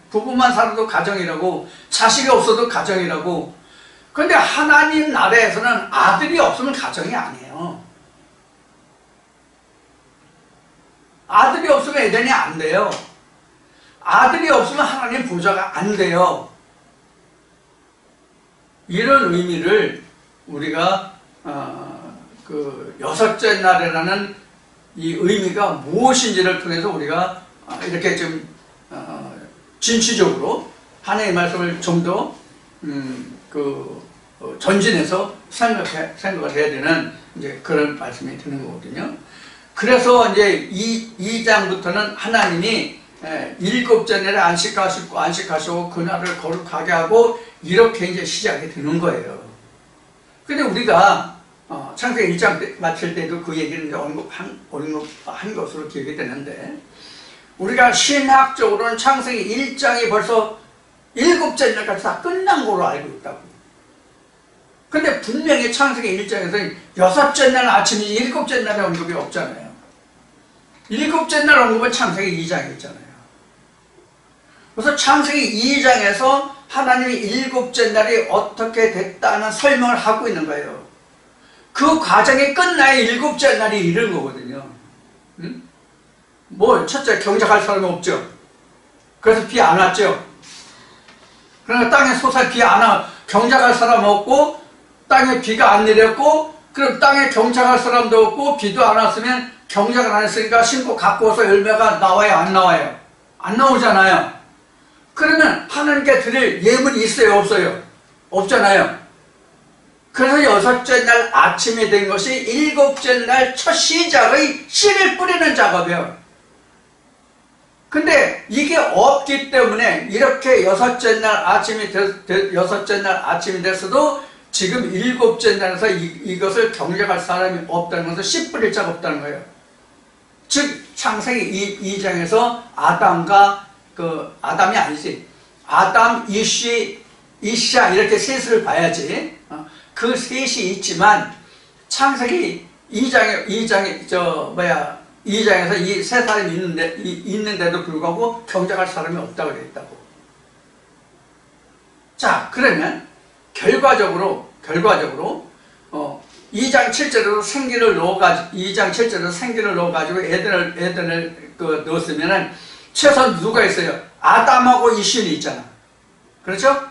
부부만 살아도 가정이라고. 자식이 없어도 가정이라고. 근데 하나님 나라에서는 아들이 없으면 가정이 아니에요. 아들이 없으면 에덴이 안 돼요. 아들이 없으면 하나님 보좌가 안 돼요. 이런 의미를 우리가 그 여섯째 날이라는 이 의미가 무엇인지를 통해서 우리가 이렇게 좀 진취적으로 하나님의 말씀을 좀 더 전진해서 생각을 해야 되는 이제 그런 말씀이 드는 거거든요. 그래서 이제 2장부터는 하나님이 일곱째 날에 안식하시고 그날을 거룩하게 하고 이렇게 이제 시작이 되는 거예요. 근데 우리가 창세기 1장 마칠 때도 그 얘기를 이제 언급한 것으로 기억이 되는데, 우리가 신학적으로는 창세기 1장이 벌써 일곱째 날까지 다 끝난 걸로 알고 있다고. 근데 분명히 창세기 1장에서 여섯째 날 아침이지 일곱째 날에 언급이 없잖아요. 일곱째 날 언급은 창세기 2장에 있잖아요. 그래서 창세기 2장에서 하나님이 일곱째 날이 어떻게 됐다는 설명을 하고 있는 거예요. 그 과정이 끝나야 일곱째 날이 이른 거거든요. 뭐 첫째, 경작할 사람이 없죠. 그래서 비 안 왔죠. 그러니까 땅에 솟아 비 안 와, 경작할 사람 없고 땅에 비가 안 내렸고, 그럼 땅에 경작할 사람도 없고 비도 안 왔으면 경작을 안 했으니까 신고 갖고 와서 열매가 나와요, 안 나와요? 안 나오잖아요. 그러면 하나님께 드릴 예물이 있어요, 없어요? 없잖아요. 그래서 여섯째 날 아침이 된 것이 일곱째 날 첫 시작의 씨를 뿌리는 작업이에요. 근데 이게 없기 때문에 이렇게 여섯째 날 아침이 됐어도 지금 일곱째 날에서 이것을 경작할 사람이 없다는 것은 씨 뿌릴 자가 없다는 거예요. 즉 창세기 2장에서 아담과 아담이 아니지, 아담, 이시야 이렇게 셋을 봐야지. 그 셋이 있지만 창세기 2장에서 이 세 사람이 있는데도 불구하고 경작할 사람이 없다고 그랬다고. 자, 그러면 결과적으로 2장 7절로 생기를 넣어가지고 에덴을 넣었으면은 최소한 누가 있어요? 아담하고 이신이 있잖아. 그렇죠?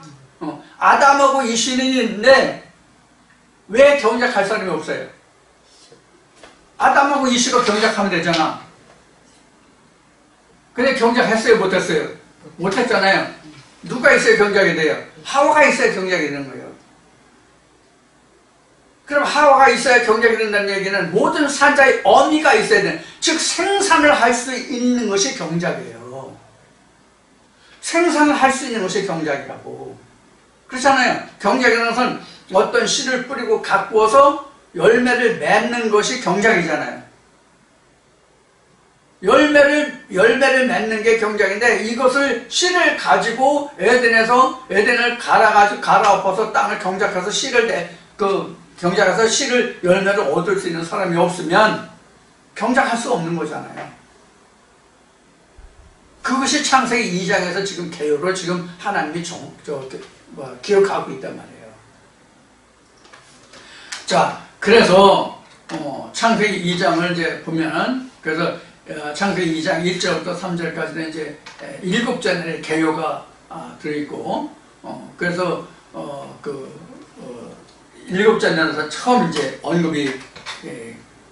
아담하고 이신이 있는데 왜 경작할 사람이 없어요? 아담하고 이시가 경작하면 되잖아. 근데 경작했어요, 못했어요? 못했잖아요. 누가 있어야 경작이 돼요? 하와가 있어야 경작이 되는 거예요. 그럼 하와가 있어야 경작이 된다는 얘기는 모든 산자의 어미가 있어야 되는, 즉 생산을 할 수 있는 것이 경작이에요. 생산을 할 수 있는 것이 경작이라고. 그렇잖아요. 경작이라는 것은 어떤 씨를 뿌리고 갖고 와서 열매를 맺는 것이 경작이잖아요. 열매를 맺는 게 경작인데, 이것을 씨를 가지고 에덴을 갈아엎어서 땅을 경작해서 경작해서 씨를 열매를 얻을 수 있는 사람이 없으면 경작할 수 없는 거잖아요. 그것이 창세기 2장에서 지금 개요로 지금 하나님이 기억하고 있단 말이에요. 자, 그래서 창세기 2장을 이제 보면은, 그래서 창세기 2장 1절부터 3절까지는 이제 일곱째 날의 개요가 들어있고, 그래서 일곱째 날에서 처음 이제 언급이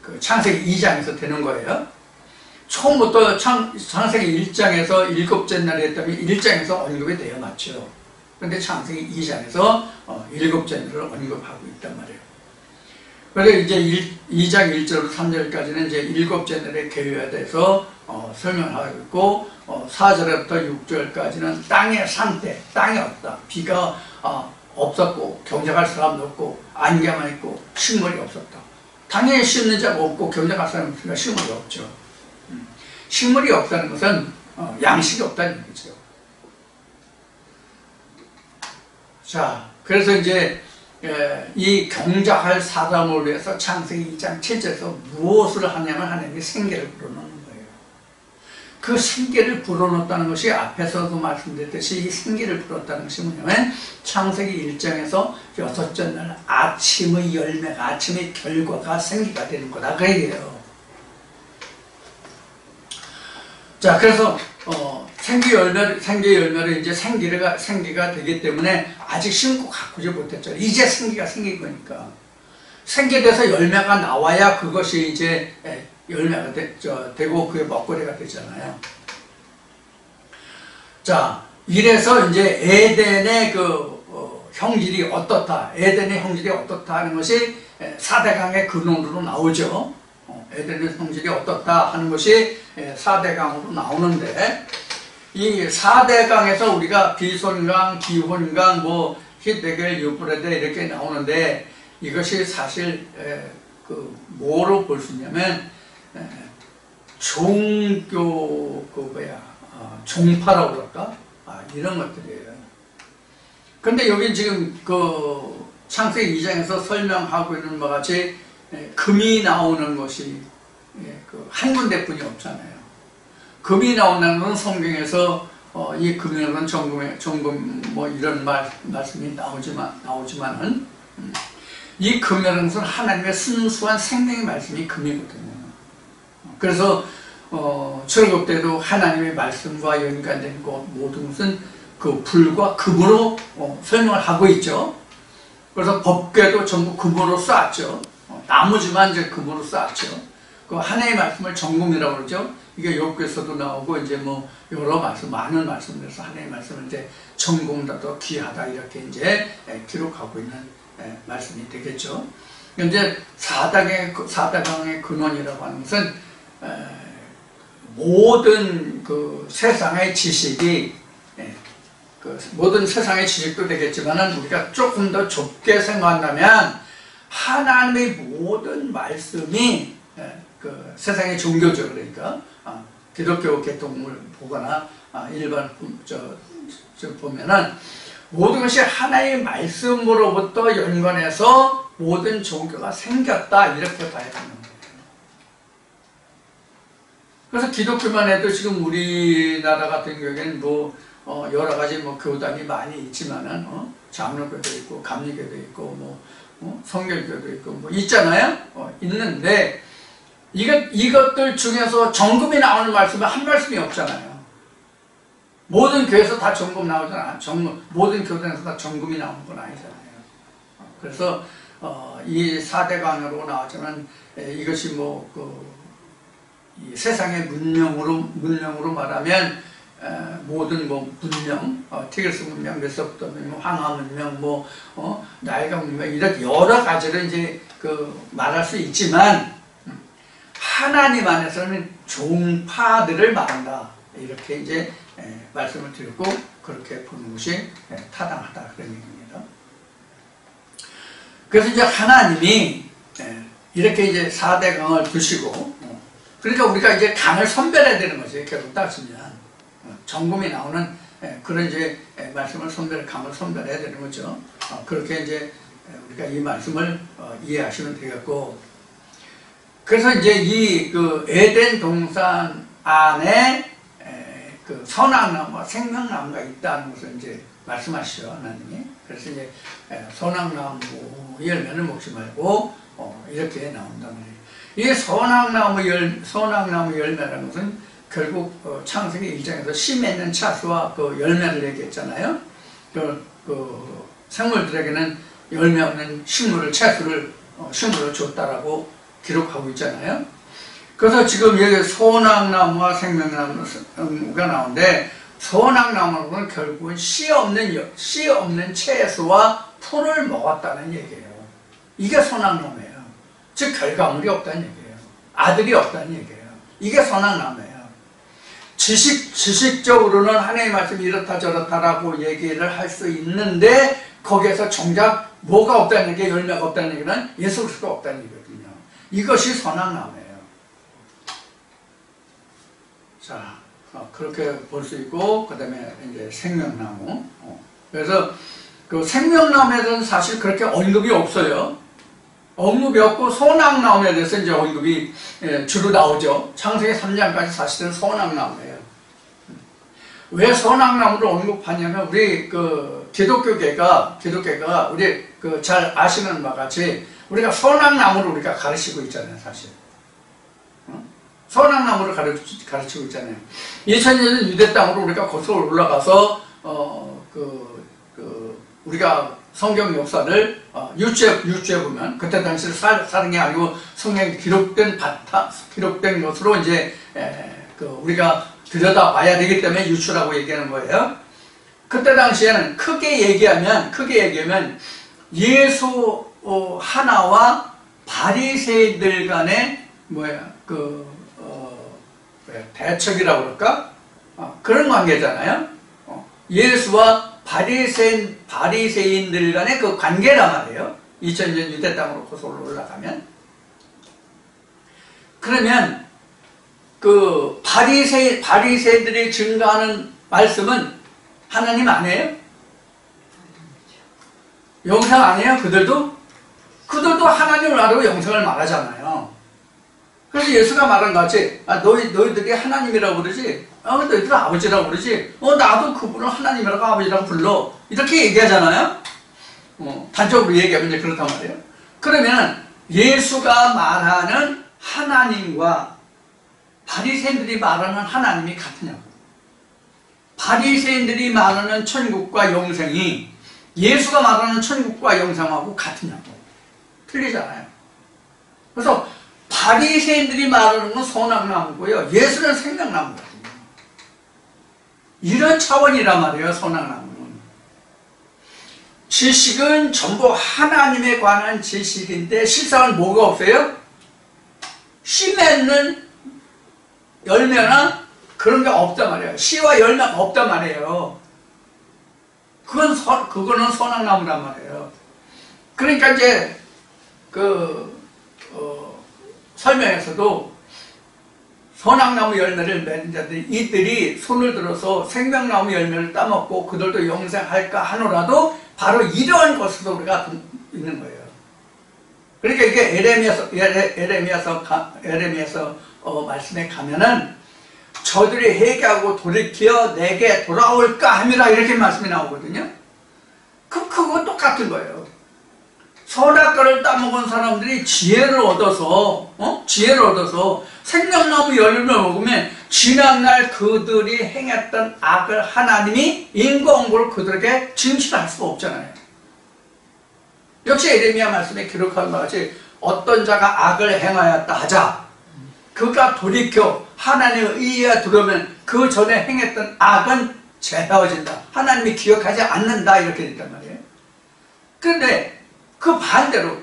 그 창세기 2장에서 되는 거예요. 처음부터 창세기 1장에서 일곱째 날에 했다면 1장에서 언급이 돼야 맞죠. 근데 창세기 2장에서 일곱째 날을 언급하고 있단 말이에요. 그래서 이제 2장 1절부터 3절까지는 이제 일곱째 날의 계류에 대해서 설명하고 있고, 4절부터 6절까지는 땅의 상태, 땅이 없다. 비가 없었고, 경작할 사람도 없고, 안개만 있고, 식물이 없었다. 당연히 심는 자가 없고, 경작할 사람이 없으니까 식물이 없죠. 식물이 없다는 것은 양식이 없다는 얘기죠. 자, 그래서 이제 이 경작할 사람을 위해서 창세기 2장 7절에서 무엇을 하냐면 하나님이 생계를 불어넣는 거예요. 그 생기를 불어넣었다는 것이 앞에서도 말씀드렸듯이 이 생기를 불어넣었다는 것이 뭐냐면 창세기 1장에서 여섯째 날 아침의 열매가 아침의 결과가 생기가 되는 거다 그 얘기예요. 자, 그래서 생기 열매를 이제 생기가 되기 때문에 아직 심고 가꾸지 못했죠. 이제 생기가 생긴 거니까. 생겨돼서 열매가 나와야 그것이 이제 열매가 되고 그게 먹거리가 되잖아요. 자, 이래서 이제 에덴의 형질이 어떻다, 에덴의 형질이 어떻다 하는 것이 4대강의 근원으로 나오죠. 에덴의 형질이 어떻다 하는 것이 4대강으로 나오는데, 이 4대강에서 우리가 비손강, 기혼강, 히데겔, 유브라데 이렇게 나오는데, 이것이 사실 뭐로 볼 수 있냐면 종교 종파라고 그럴까? 이런 것들이에요. 근데 여기 지금 창세기 2장에서 설명하고 있는 것 같이 금이 나오는 것이 한 군데뿐이 없잖아요. 금이 나온다는 건 성경에서 이 금이라는 정금 이런 말씀이 나오지만은 이 금이라는 것은 하나님의 순수한 생명의 말씀이 금이거든요. 그래서 출애굽 때도 하나님의 말씀과 연관된 것 모든 것은 그 불과 금으로 설명을 하고 있죠. 그래서 법궤도 전부 금으로 쌓았죠. 나무지만 이제 금으로 쌓았죠. 그 하나님의 말씀을 정금이라고 그러죠. 이게 욥기에서도 나오고 이제 여러 말씀, 많은 말씀에서 하나님의 말씀을 이제 정금보다 더 귀하다 이렇게 이제 기록하고 있는 말씀이 되겠죠. 이제 4대강의 근원이라고 하는 것은 모든 세상의 지식이 모든 세상의 지식도 되겠지만 우리가 조금 더 좁게 생각한다면 하나님의 모든 말씀이 세상의 종교죠. 그러니까 기독교 계통을 보거나 일반 보면은 모든 것이 하나님의 말씀으로부터 연관해서 모든 종교가 생겼다 이렇게 봐야 되는 거예요. 그래서 기독교만 해도 지금 우리나라 같은 경우에는 여러 가지 교단이 많이 있지만은 장로교도 있고 감리교도 있고 성결교도 있고 있잖아요. 있는데 이것들 중에서 정금이 나오는 말씀은 한 말씀이 없잖아요. 모든 교회에서 다 정금 나오잖아. 모든 교단에서 다 정금이 나오는 건 아니잖아요. 그래서 이 4대강으로 나왔지만 이것이 이 세상의 문명으로 말하면 모든 문명, 티그리스 문명, 메소포타미아, 황하 문명, 나일강 문명 이렇게 여러 가지를 이제 말할 수 있지만 하나님 안에서는 종파들을 말한다 이렇게 이제 말씀을 드렸고 그렇게 보는 것이 타당하다 그런 얘기입니다. 그래서 이제 하나님이 이렇게 이제 4대강을 두시고 그러니까 우리가 이제 강을 선별해야 되는 거죠. 결국 따지면 정금이 나오는 그런 이제 말씀을 강을 선별해야 되는 거죠. 그렇게 이제 우리가 이 말씀을 이해하시면 되겠고, 그래서 이제 이 에덴 동산 안에 선악나무와 생명나무가 있다는 것을 이제 말씀하시죠, 하나님이. 그래서 이제 선악나무 열매는 먹지 말고 이렇게 나온다는 거예요. 이 선악나무 열매라는 것은 결국 창세기 1장에서 씨 맺는 차수와 열매를 얘기했잖아요. 생물들에게는 열매 없는 채수를 줬다라고 기록하고 있잖아요. 그래서 지금 여기 선악나무와 생명나무가 나오는데, 선악나무는 결국은 씨 없는 채수와 풀을 먹었다는 얘기예요. 이게 선악나무예요. 즉 결과물이 없다는 얘기예요. 아들이 없다는 얘기예요. 이게 선악나무예요. 지식적으로는 하나님의 말씀이 이렇다 저렇다라고 얘기를 할 수 있는데, 거기에서 정작 뭐가 없다는 얘기, 열매가 없다는 얘기는 예수 그리스도가 없다는 얘기거든요. 이것이 선악나무예요. 자, 그렇게 볼 수 있고, 그 다음에 이제 생명나무. 그래서 그 생명나무에는 사실 그렇게 언급이 없어요. 언급이 없고, 선악나무에 대해서 이제 언급이 주로 나오죠. 창세기 3장까지 사실은 선악나무예요. 왜 선악나무를 언급하냐면 우리 그 기독교계가 우리 그 잘 아시는 바와 같이 우리가 선악나무를 우리가 가르치고 있잖아요, 사실. 선악나무를 가르치고 있잖아요. 2000년 유대 땅으로 우리가 거슬러 올라가서 우리가 성경 역사를 유추해 보면 그때 당시를 사는 게 아니고 성경에 기록된 것으로 이제 우리가 들여다봐야 되기 때문에 유추라고 얘기하는 거예요. 그때 당시에는 크게 얘기하면 예수 하나와 바리새인들 간의 대척이라고 그럴까? 그런 관계잖아요. 예수와 바리새인들 간의 그 관계란 말이에요. 2000년 유대 땅으로 거슬러 올라가면. 그러면 그 바리새인들이 증거하는 말씀은 하나님 아니에요? 영생 아니에요? 그들도 하나님을 알고 영생을 말하잖아요. 그래서 예수가 말한 것 같이 너희들이 하나님이라고 그러지, 너희들 아버지라고 그러지, 나도 그분을 하나님이라고 아버지라고 불러, 이렇게 얘기하잖아요. 단적으로 얘기하면 이제 그렇단 말이에요. 그러면 예수가 말하는 하나님과 바리새인들이 말하는 하나님이 같으냐고. 바리새인들이 말하는 천국과 영생이 예수가 말하는 천국과 영생하고 같으냐고. 틀리잖아요. 그래서 바리새인들이 말하는 건 선악나무고요, 예수는 생명나무거든요. 이런 차원이란 말이에요. 선악나무는 지식은 전부 하나님에 관한 지식인데 실상은 뭐가 없어요? 씨 맺는 열매나 그런 게 없단 말이에요. 씨와 열매가 없단 말이에요. 그거는 선악나무란 말이에요. 그러니까 이제 설명에서도 선악나무 열매를 맺는 자들이 이들이 손을 들어서 생명나무 열매를 따먹고 그들도 영생할까 하노라도 바로 이러한 것으로 우리가 있는 거예요. 그러니까 이게 에레미야서 말씀에 가면은 저들이 회개하고 돌이켜 내게 돌아올까 함이라 이렇게 말씀이 나오거든요. 그거 똑같은 거예요. 선악과를 따먹은 사람들이 지혜를 얻어서 생명나무 열매를 먹으면 지난날 그들이 행했던 악을 하나님이 인과응보를 그들에게 진실할 수가 없잖아요. 역시 에레미야 말씀에 기록한 것 같이 어떤 자가 악을 행하였다 하자 그가 돌이켜 하나님의 의에 들어오면 그 전에 행했던 악은 제하여진다. 하나님이 기억하지 않는다. 이렇게 됐단 말이에요. 그런데 그 반대로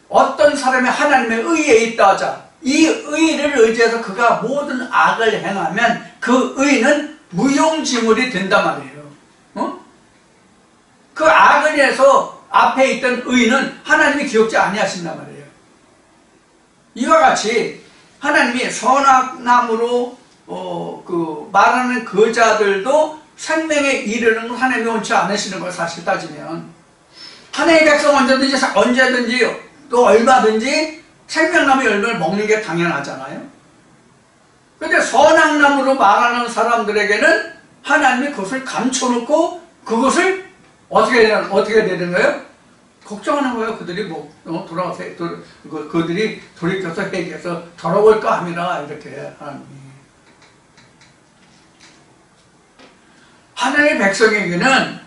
어떤 사람이 하나님의 의에 있다 하자 이 의를 의지해서 그가 모든 악을 행하면 그 의는 무용지물이 된단 말이에요. 그 악을 위해서 앞에 있던 의는 하나님이 기억지 아니하신단 말이에요. 이와 같이 하나님이 선악나무로 말하는 그 자들도 생명에 이르는 걸 하나님이 원치 않으시는 걸 사실 따지면 하나님의 백성 언제든지 또 얼마든지 생명나무 열매를 먹는 게 당연하잖아요. 그런데 선악나무로 말하는 사람들에게는 하나님이 그것을 감춰놓고 그것을 어떻게 되는 거예요? 걱정하는 거예요. 그들이 그들이 돌이켜서 회개해서 돌아올까 함이라 이렇게 하나님의 백성에게는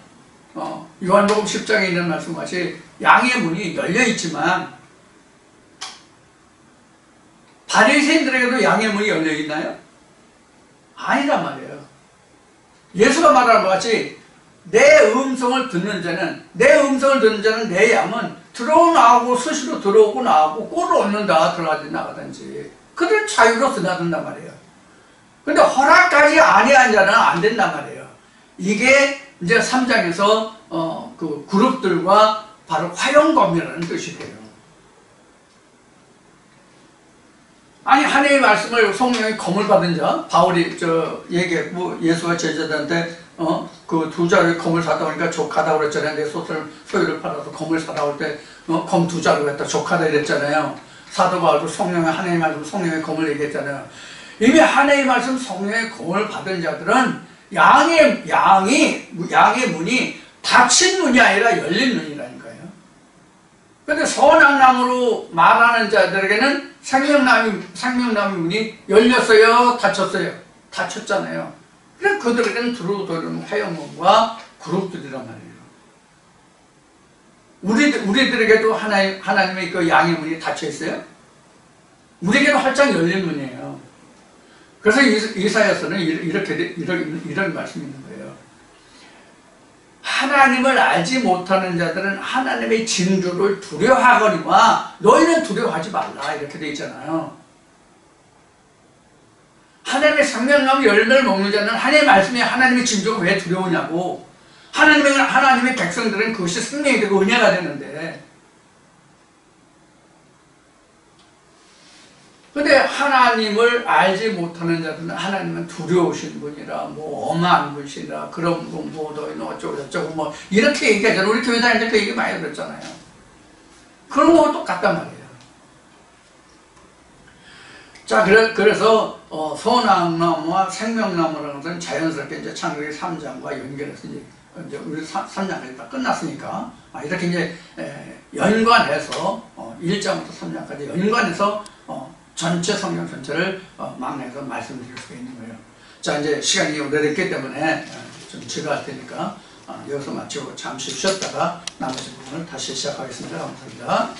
요한복음 10장에 있는 말씀같이 양의 문이 열려있지만 바리새인들에게도 양의 문이 열려있나요? 아니란 말이에요. 예수가 말하는 것 같이 내 음성을 듣는 자는 내 양은 들어오고 나오고 수시로 들어오고 나오고 꼴을 얻는다. 들어가든지 나가든지 그들은 자유로 드나든단 말이에요. 근데 허락까지 아니한 자는 안 된단 말이에요. 이게 이제 3장에서 그 그룹들과 바로 화형검이라는 뜻이 돼요. 아니 하나님의 말씀을 성령의 검을 받은 자 바울이 얘기했고 예수가 제자들한테 그 두 자루의 검을 사다 오니까 족하다 그랬잖아요. 내 소유를 팔아서 검을 사다 올 때 검 두 자루 갖다 족하다 이랬잖아요. 사도 바울도 하나님의 말씀 성령의 검을 얘기했잖아요. 이미 하나님의 말씀 성령의 검을 받은 자들은 양의 문이 닫힌 문이 아니라 열린 문이라니까요. 그런데 선악나무로 말하는 자들에게는 생명나무 문이 열렸어요, 닫혔어요? 닫혔잖아요. 그래서 그들에게는 두루두루 화형문과 그룹들이란 말이에요. 우리들에게도 하나님의 그 양의 문이 닫혀 있어요? 우리에게는 활짝 열린 문이에요. 그래서 이사야서는 이런 말씀이 있는 거예요. 하나님을 알지 못하는 자들은 하나님의 징조를 두려워하거니와 너희는 두려워하지 말라, 이렇게 돼 있잖아요. 하나님의 생명나무 열매를 먹는 자는 하나님의 말씀이 하나님의 징조가 왜 두려우냐고. 하나님의 백성들은 그것이 생명이 되고 은혜가 되는데, 근데 하나님을 알지 못하는 자들은 하나님은 두려우신 분이라, 뭐 엄한 분이라, 그런 분, 뭐 너희는 어쩌고 뭐 이렇게 얘기하잖아요. 우리 교회 다닐 때 그 얘기 많이 들었잖아요. 그런 거와 똑같단 말이에요. 자, 그래서 선악나무와 생명나무라는 것은 자연스럽게 이제 창세기 3장과 연결해서 이제 우리 3장까지 다 끝났으니까 이렇게 이제 연관해서 1장부터 3장까지 연관해서 전체 성경 전체를 막내서 말씀드릴 수가 있는 거예요. 자, 이제 시간이 오래됐기 때문에 좀 지루할 테니까 여기서 마치고 잠시 쉬었다가 나머지 부분을 다시 시작하겠습니다. 감사합니다.